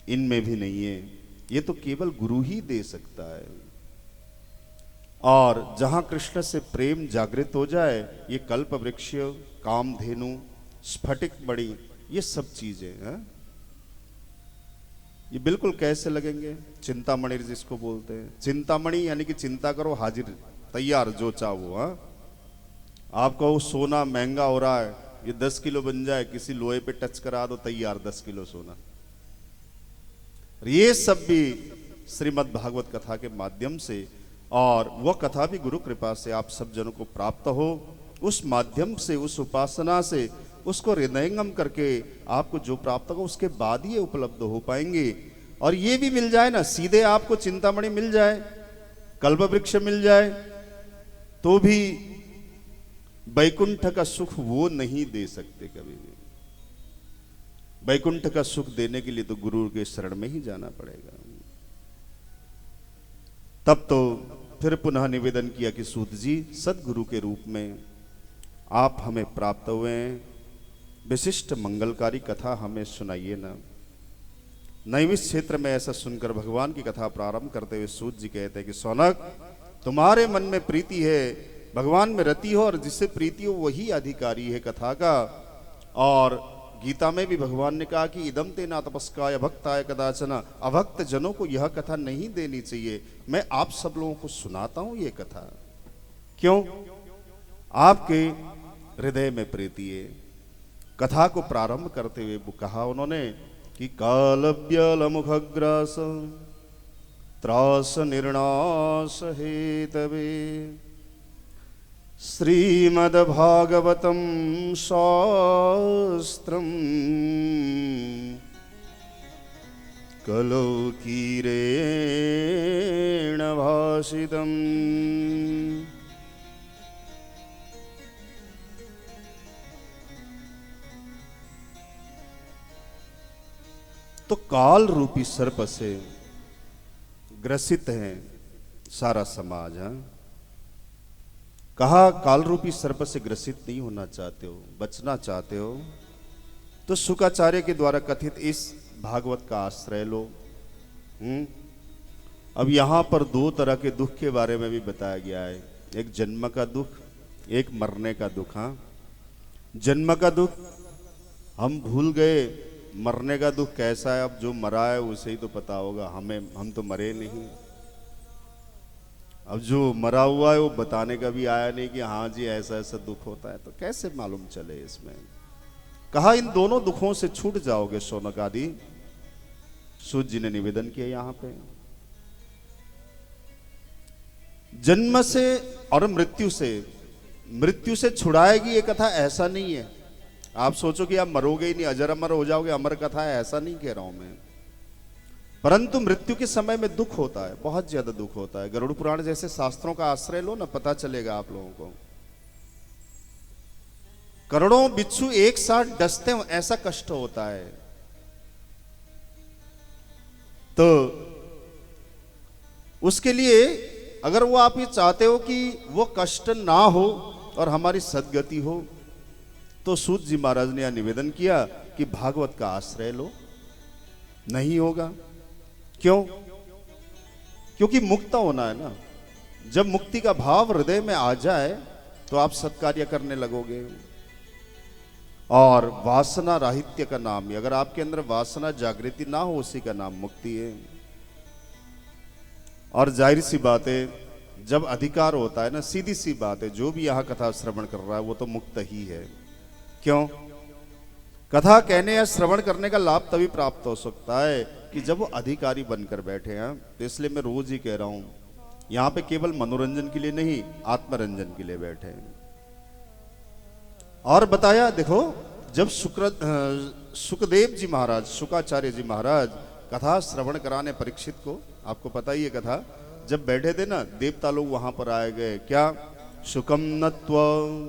इनमें भी नहीं है। ये तो केवल गुरु ही दे सकता है। और जहां कृष्ण से प्रेम जागृत हो जाए, ये कल्प वृक्ष, कामधेनु, स्फटिक मणि, ये सब चीजें हैं, ये बिल्कुल कैसे लगेंगे? चिंतामणि जिसको बोलते हैं, चिंतामणि यानी कि चिंता करो हाजिर तैयार जो चाहो। हाँ, आपको वो सोना महंगा हो रहा है, ये 10 किलो बन जाए, किसी लोहे पे टच करा दो, तैयार 10 किलो सोना। ये सब भी श्रीमद् भागवत कथा के माध्यम से, और वह कथा भी गुरु कृपा से आप सब जनों को प्राप्त हो, उस माध्यम से, उस उपासना से, उसको हृदयंगम करके आपको जो प्राप्त हो उसके बाद ही ये उपलब्ध हो पाएंगे। और ये भी मिल जाए ना, सीधे आपको चिंतामणि मिल जाए, कल्प वृक्ष मिल जाए, तो भी वैकुंठ का सुख वो नहीं दे सकते कभी भी। वैकुंठ का सुख देने के लिए तो गुरु के शरण में ही जाना पड़ेगा। तब तो फिर पुनः निवेदन किया कि सूत जी, सदगुरु के रूप में आप हमें प्राप्त हुए हैं, विशिष्ट मंगलकारी कथा हमें सुनाइए ना। नैमिष क्षेत्र में ऐसा सुनकर भगवान की कथा प्रारंभ करते हुए सूत जी कहते हैं कि सौनक, तुम्हारे मन में प्रीति है, भगवान में रति हो, और जिससे प्रीति हो वही अधिकारी है कथा का। और गीता में भी भगवान ने कहा कि इदम ते ना तपस्काय भक्ताय कदाचन, अभक्त जनों को यह कथा नहीं देनी चाहिए। मैं आप सब लोगों को सुनाता हूं ये कथा, क्यों? आपके हृदय में प्रीति है। कथा को प्रारंभ करते हुए वो कहा उन्होंने कि कालव्यल मुखग्रास त्रास निर्णास हेतवे श्रीमद्भागवतं शास्त्रम् कलौकीरेण भाषितम्। तो काल रूपी सर्प से ग्रसित है सारा समाज। है कहा, काल रूपी सर्प से ग्रसित नहीं होना चाहते हो, बचना चाहते हो, तो शुकाचार्य के द्वारा कथित इस भागवत का आश्रय लो। अब यहां पर दो तरह के दुख के बारे में भी बताया गया है, एक जन्म का दुख, एक मरने का दुख। हाँ, जन्म का दुख हम भूल गए, मरने का दुख कैसा है अब जो मरा है उसे ही तो पता होगा, हम तो मरे नहीं। अब जो मरा हुआ है वो बताने का भी आया नहीं कि हाँ जी ऐसा ऐसा दुख होता है, तो कैसे मालूम चले इसमें। कहा, इन दोनों दुखों से छूट जाओगे शौनक आदि। सूत जी ने निवेदन किया यहां पे, जन्म से और मृत्यु से छुड़ाएगी ये कथा, ऐसा नहीं है। आप सोचो कि आप मरोगे ही नहीं, अजर अमर हो जाओगे, अमर कथा है, ऐसा नहीं कह रहा हूं मैं। परंतु मृत्यु के समय में दुख होता है, बहुत ज्यादा दुख होता है। गरुड़ पुराण जैसे शास्त्रों का आश्रय लो ना, पता चलेगा आप लोगों को। करोड़ों बिच्छू एक साथ डसते हो, ऐसा कष्ट होता है। तो उसके लिए अगर वो आप ये चाहते हो कि वो कष्ट ना हो और हमारी सदगति हो, तो सूत जी महाराज ने यह निवेदन किया कि भागवत का आश्रय लो। नहीं होगा, क्यों? क्योंकि मुक्त होना है ना। जब मुक्ति का भाव हृदय में आ जाए तो आप सत्कार्य करने लगोगे। और वासना राहित्य का नाम ही, अगर आपके अंदर वासना जागृति ना हो, उसी का नाम मुक्ति है। और जाहिर सी बात है, जब अधिकार होता है ना, सीधी सी बात है, जो भी यहां कथा श्रवण कर रहा है वो तो मुक्त ही है। क्यों? कथा कहने या श्रवण करने का लाभ तभी प्राप्त हो सकता है कि जब वो अधिकारी बनकर बैठे हैं। तो इसलिए मैं रोज ही कह रहा हूं, यहां पे केवल मनोरंजन के लिए नहीं, आत्मरंजन के लिए बैठे हैं। और बताया, देखो, जब सुखदेव जी महाराज, शुकाचार्य जी महाराज कथा श्रवण कराने परीक्षित को, आपको पता ही है कथा, जब बैठे थे ना, देवता लोग वहां पर आए गए। क्या? शुकम नत्व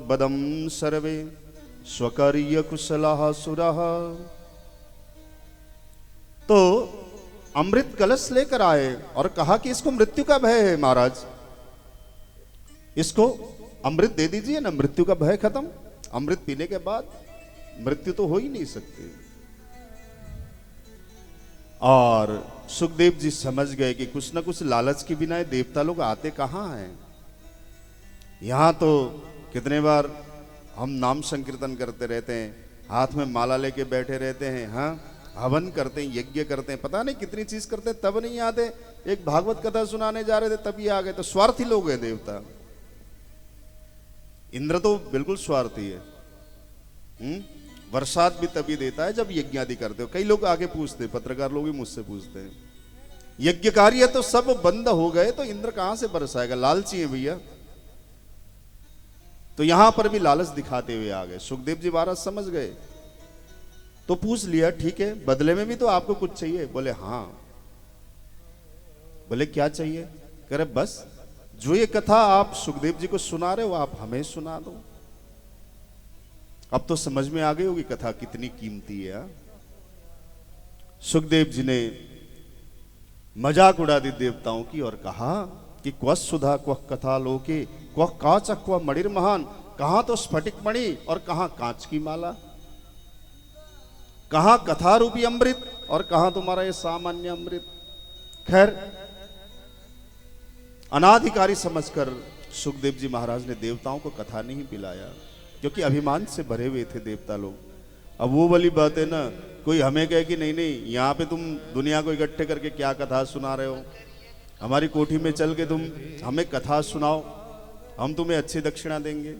बदम सर्वे स्वकार्य कुशलाः सुराः। तो अमृत कलश लेकर आए और कहा कि इसको मृत्यु का भय है महाराज, इसको अमृत दे दीजिए ना, मृत्यु का भय खत्म। अमृत पीने के बाद मृत्यु तो हो ही नहीं सकती। और सुखदेव जी समझ गए कि कुछ ना कुछ लालच के बिना ये देवता लोग आते कहाँ हैं। यहाँ तो कितने बार हम नाम संकीर्तन करते रहते हैं, हाथ में माला लेके बैठे रहते हैं, हाँ हवन करते हैं, यज्ञ करते हैं, पता नहीं कितनी चीज करते हैं, तब नहीं आते। एक भागवत कथा सुनाने जा रहे थे तभी आ गए। तो स्वार्थी लोग हैं देवता। इंद्र तो बिल्कुल स्वार्थी है। बरसात भी तभी देता है जब यज्ञ आदि करते हो। कई लोग आगे पूछते हैं, पत्रकार लोग भी मुझसे पूछते हैं, यज्ञ कार्य तो सब बंद हो गए तो इंद्र कहां से बरसाएगा? लालची है भैया। तो यहां पर भी लालच दिखाते हुए आ गए। सुखदेव जी महाराज समझ गए तो पूछ लिया, ठीक है बदले में भी तो आपको कुछ चाहिए? बोले हाँ। बोले क्या चाहिए? कह रहे बस जो ये कथा आप सुखदेव जी को सुना रहे हो आप हमें सुना दो। अब तो समझ में आ गई होगी कथा कितनी कीमती है। सुखदेव जी ने मजाक उड़ा दी देवताओं की और कहा कि क्व सुधा क्व कथा लोके क्व काच क्व मणिर महान। कहां तो स्फटिक मणि और कहां कांच की माला, कहां कथा रूपी अमृत और कहां तुम्हारा ये सामान्य अमृत। खैर अनाधिकारी समझकर सुखदेव जी महाराज ने देवताओं को कथा नहीं पिलाया, क्योंकि अभिमान से भरे हुए थे देवता लोग। अब वो वाली बात है ना, कोई हमें कहे कि नहीं नहीं यहाँ पे तुम दुनिया को इकट्ठे करके क्या कथा सुना रहे हो, हमारी कोठी में चल के तुम हमें कथा सुनाओ, हम तुम्हें अच्छी दक्षिणा देंगे।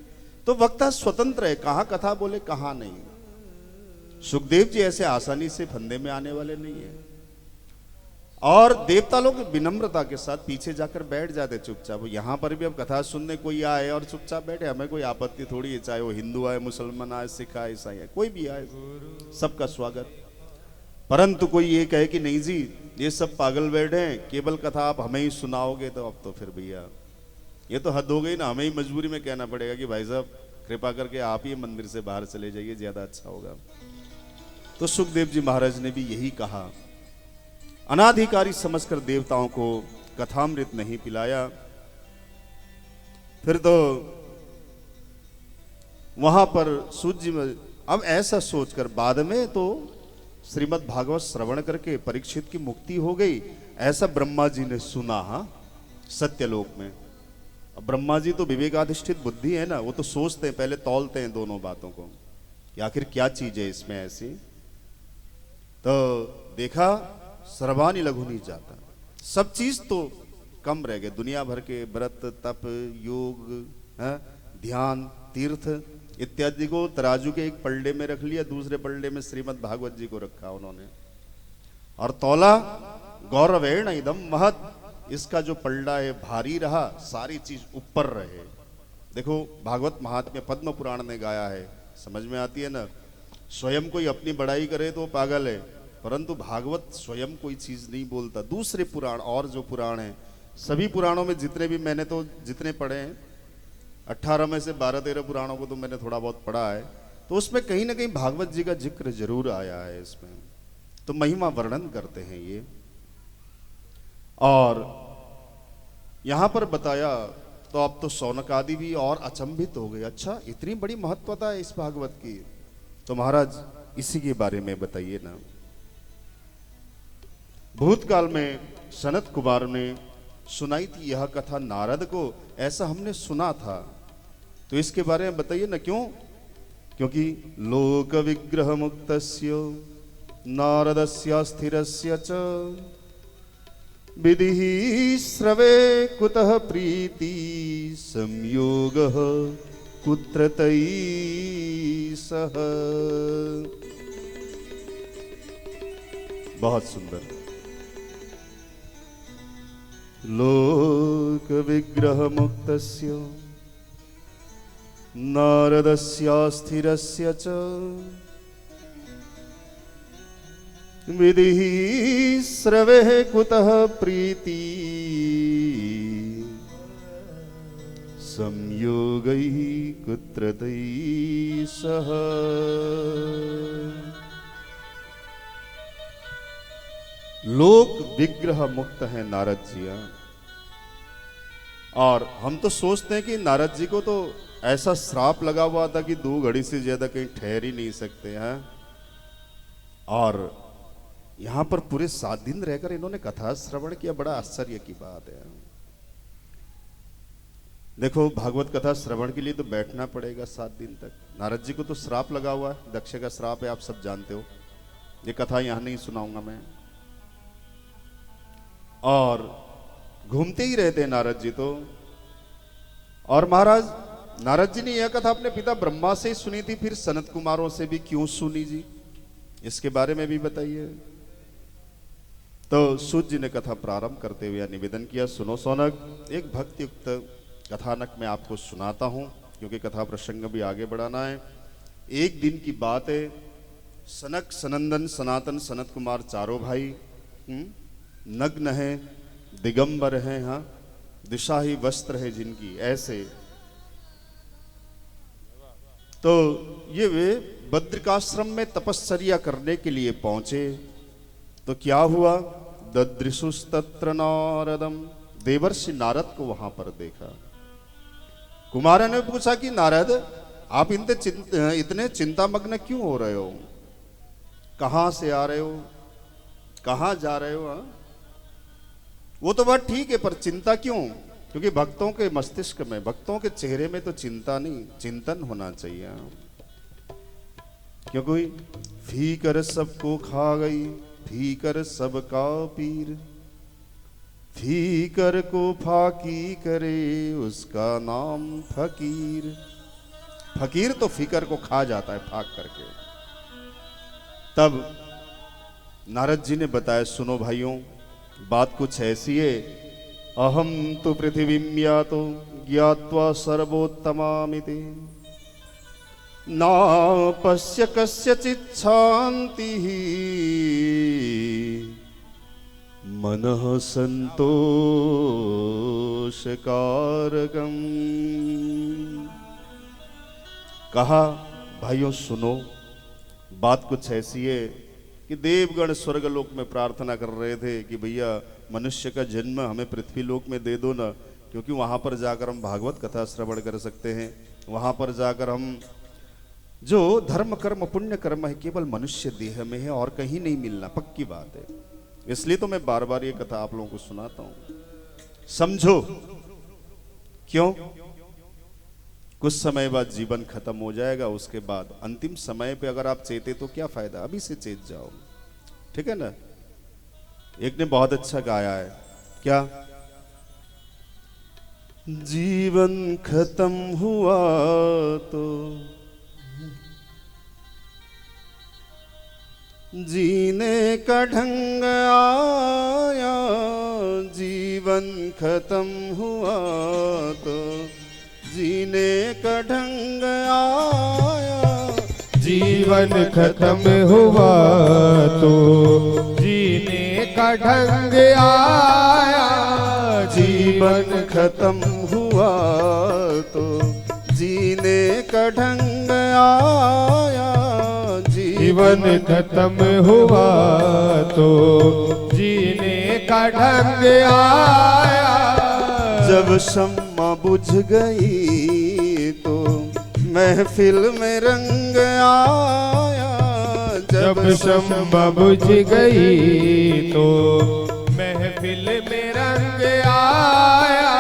तो वक्ता स्वतंत्र है, कहाँ कथा बोले कहाँ नहीं। सुखदेव जी ऐसे आसानी से फंदे में आने वाले नहीं है। और देवता लोग विनम्रता के साथ पीछे जाकर बैठ जाते चुपचाप। यहां पर भी अब कथा सुनने कोई आए और चुपचाप बैठे, हमें कोई आपत्ति थोड़ी है, चाहे वो हिंदू आए, मुसलमान आए, सिख आए, ईसाई आए, कोई भी आए, सबका स्वागत। परंतु कोई ये कहे कि नहीं जी ये सब पागल बैठे हैं, केवल कथा आप हमें ही सुनाओगे, तो अब तो फिर भैया ये तो हद हो गई ना। हमें ही मजबूरी में कहना पड़ेगा कि भाई साहब कृपा करके आप ही मंदिर से बाहर चले जाइए, ज्यादा अच्छा होगा। तो सुखदेव जी महाराज ने भी यही कहा। अनाधिकारी समझकर देवताओं को कथामृत नहीं पिलाया। फिर तो वहां पर सूर्य में अब ऐसा सोचकर बाद में तो श्रीमद् भागवत श्रवण करके परीक्षित की मुक्ति हो गई, ऐसा ब्रह्मा जी ने सुना। हाँ सत्यलोक में। अब ब्रह्मा जी तो विवेकाधिष्ठित बुद्धि है ना, वो तो सोचते हैं, पहले तौलते हैं दोनों बातों को कि आखिर क्या चीज है इसमें ऐसी। तो देखा सर्वानी लघु नहीं जाता, सब चीज तो कम रह गए। दुनिया भर के व्रत तप योग ध्यान तीर्थ इत्यादि को तराजू के एक पलड़े में रख लिया, दूसरे पलड़े में श्रीमद् भागवत जी को रखा उन्होंने और तौला। गौरवेण इदम महत, इसका जो पलड़ा है भारी रहा, सारी चीज ऊपर रहे। देखो भागवत महात्म्य पद्म पुराण ने गाया है, समझ में आती है ना। स्वयं कोई अपनी बड़ाई करे तो पागल है, परंतु भागवत स्वयं कोई चीज नहीं बोलता। दूसरे पुराण और जो पुराण है, सभी पुराणों में जितने भी मैंने तो जितने पढ़े हैं 18 में से 12-13 पुराणों को तो मैंने थोड़ा बहुत पढ़ा है, तो उसमें कहीं ना कहीं भागवत जी का जिक्र जरूर आया है इसमें, तो महिमा वर्णन करते हैं ये। और यहां पर बताया तो अब तो शौनक आदि भी और अचंभित हो गए, अच्छा इतनी बड़ी महत्वता है इस भागवत की। तो महाराज इसी के बारे में बताइए ना। भूतकाल में सनत कुमार ने सुनाई थी यह कथा नारद को, ऐसा हमने सुना था, तो इसके बारे में बताइए ना। क्यों? क्योंकि लोक विग्रह मुक्तस्य नारदस्य स्थिरस्य च विधि श्रवे कुतः प्रीति संयोगः कुत्र तैः सह। बहुत सुंदर। लोक विग्रह मुक्तस्य नारदस्य स्थिरस्य च विधि श्रवे कुतः प्रीति संयोगैः कुत्र तैः सह। लोक विग्रह मुक्त है नारद जी। और हम तो सोचते हैं कि नारद जी को तो ऐसा श्राप लगा हुआ था कि 2 घड़ी से ज्यादा कहीं ठहर ही नहीं सकते हैं। और यहां पर पूरे 7 दिन रहकर इन्होंने कथा श्रवण किया, बड़ा आश्चर्य की बात है। देखो, भागवत कथा श्रवण के लिए तो बैठना पड़ेगा 7 दिन तक। नारद जी को तो श्राप लगा हुआ है, दक्ष का श्राप है, आप सब जानते हो। ये कथा यहां नहीं सुनाऊंगा मैं। और घूमते ही रहते हैं नारद जी तो। और महाराज नारद जी ने यह कथा अपने पिता ब्रह्मा से ही सुनी थी, फिर सनत कुमारों से भी क्यों सुनी जी, इसके बारे में भी बताइए। तो सूत जी ने कथा प्रारंभ करते हुए निवेदन किया, सुनो सौनक, एक भक्तियुक्त कथानक मैं आपको सुनाता हूं, क्योंकि कथा प्रसंग भी आगे बढ़ाना है। एक दिन की बात है, सनक, सनंदन, सनातन, सनत कुमार चारों भाई नग्न हैं, दिगंबर हैं, हाँ, दिशा ही वस्त्र है जिनकी, ऐसे। तो ये वे बद्रिकाश्रम में तपस्या करने के लिए पहुंचे। तो क्या हुआ, ददृशुस्तत्र नारदम, देवर्षि नारद को वहां पर देखा। कुमार ने पूछा कि नारद, आप इतने चिंतामग्न क्यों हो रहे हो, कहां से आ रहे हो, कहां जा रहे हो? वो तो बात ठीक है, पर चिंता क्यों? क्योंकि भक्तों के मस्तिष्क में, भक्तों के चेहरे में तो चिंता नहीं, चिंतन होना चाहिए। क्योंकि फीकर सबको खा गई, फीकर सबका पीर, फीकर को फाकी करे उसका नाम फकीर। फकीर तो फीकर को खा जाता है फाक करके। तब नारद जी ने बताया, सुनो भाइयों, बात कुछ ऐसी है, अहम तो पृथिवीं यातो ज्ञात्वा सर्वोत्तमामिति, नापश्य कस्यचित् शान्तिः मनः संतोषकारकम्। कहा, भाइयों सुनो, बात कुछ ऐसी है कि देवगण स्वर्गलोक में प्रार्थना कर रहे थे कि भैया मनुष्य का जन्म हमें पृथ्वी लोक में दे दो ना, क्योंकि वहां पर जाकर हम भागवत कथा श्रवण कर सकते हैं, वहां पर जाकर हम जो धर्म कर्म पुण्य कर्म है केवल मनुष्य देह में है और कहीं नहीं मिलना, पक्की बात है। इसलिए तो मैं बार बार ये कथा आप लोगों को सुनाता हूं, समझो। क्यों? कुछ समय बाद जीवन खत्म हो जाएगा, उसके बाद अंतिम समय पे अगर आप चेते तो क्या फायदा, अभी से चेत जाओ, ठीक है ना। एक ने बहुत अच्छा गाया है, क्या, जीवन खत्म हुआ तो जीने का ढंग आया, जीवन खत्म हुआ तो जीने का ढंग आया, जीवन खत्म हुआ तो जीने का ढंग आया, जीवन खत्म हुआ तो जीने का ढंग आया, जीवन खत्म हुआ तो जीने का ढंग आया। जब शम्मा बुझ गई तो महफिल में रंग आया, जब शम्मा बुझ गई तो महफिल में रंग आया।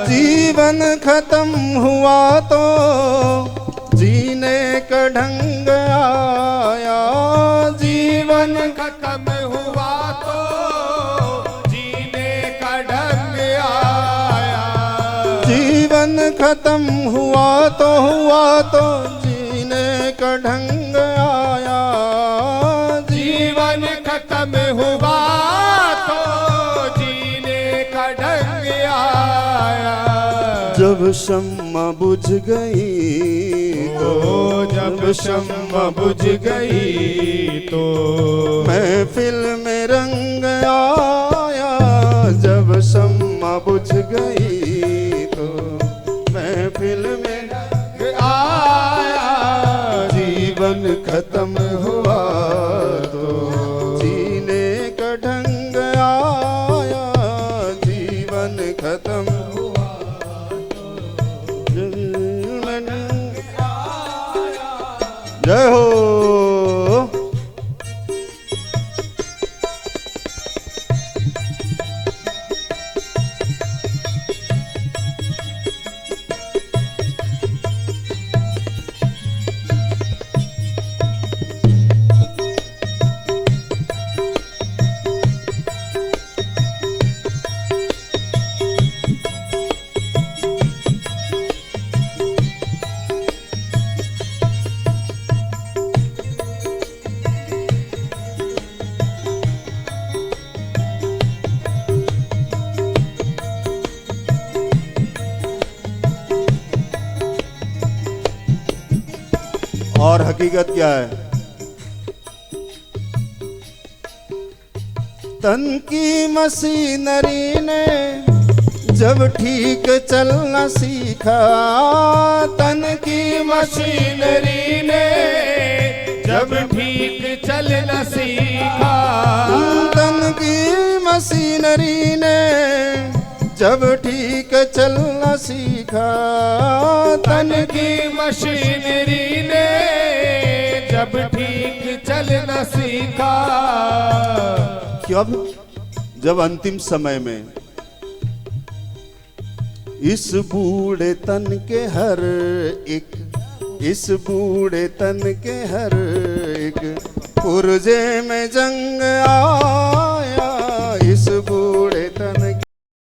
जीवन खत्म हुआ तो जीने का ढंग आया, जीवन खत्म हुआ तो जीने का ढंग आया, जीवन खत्म हुआ तो जीने का ढंग आया, जीवन खत्म हुआ तो जीने का ढंग आया। जब शम्मा बुझ गई तो, जब शम्मा बुझ गई तो महफिल में रंग आया, जब शम्मा बुझ गई तो महफिल में रंग आया। जीवन खत्म हुआ तो जीने का ढंग आया, जीवन खत्म हुआ तो जय हो। हकीकत क्या है? तन की मशीनरी ने जब ठीक चलना सीखा, तन की मशीनरी ने जब ठीक चलना सीखा, तन की मशीनरी ने जब ठीक चलना सीखा, तन की मशीनरी ने जब ठीक चलना सीखा। कब? जब अंतिम समय में इस बूढ़े तन के हर एक, इस बूढ़े तन के हर एक पुर्जे में जंग आया,